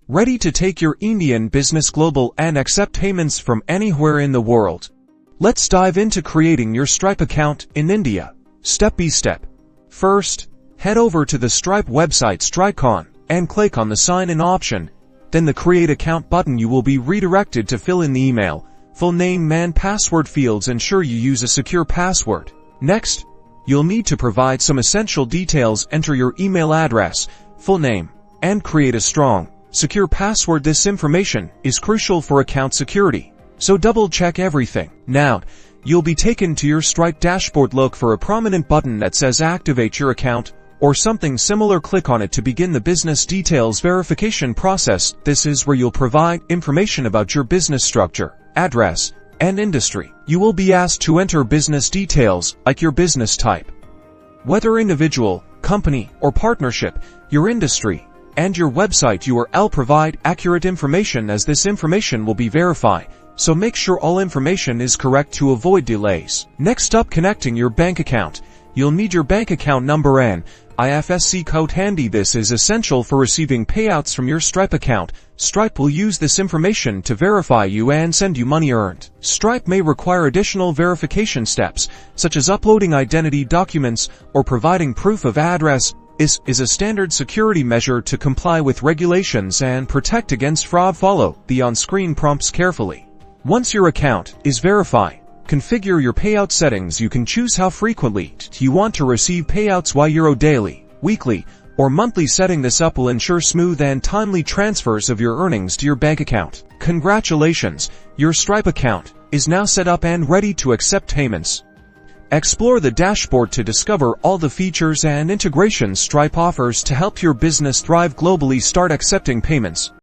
ready to take your Indian business global and accept payments from anywhere in the world. Let's dive into creating your Stripe account in India, step by step. First, head over to the Stripe website StripeCon and click on the Sign In option. Then the Create Account button. You will be redirected to fill in the email, full name and password fields. Ensure you use a secure password. Next, you'll need to provide some essential details. Enter your email address, full name, and create a strong, secure password. This information is crucial for account security, so double check everything. Now, you'll be taken to your Stripe dashboard. Look for a prominent button that says Activate Your Account or something similar. Click on it to begin the business details verification process. This is where you'll provide information about your business structure, address, and industry. You will be asked to enter business details like your business type, whether individual, company, or partnership, your industry, and your website URL. Provide accurate information as this information will be verified, so make sure all information is correct to avoid delays. Next up, connecting your bank account. You'll need your bank account number and IFSC code handy. This is essential for receiving payouts from your Stripe account. Stripe will use this information to verify you and send you money earned. Stripe may require additional verification steps, such as uploading identity documents or providing proof of address. This is a standard security measure to comply with regulations and protect against fraud. Follow the on-screen prompts carefully. Once your account is verified, configure your payout settings. You can choose how frequently you want to receive payouts, whether daily, weekly, or monthly. Setting this up will ensure smooth and timely transfers of your earnings to your bank account. Congratulations, your Stripe account is now set up and ready to accept payments. Explore the dashboard to discover all the features and integrations Stripe offers to help your business thrive globally. Start accepting payments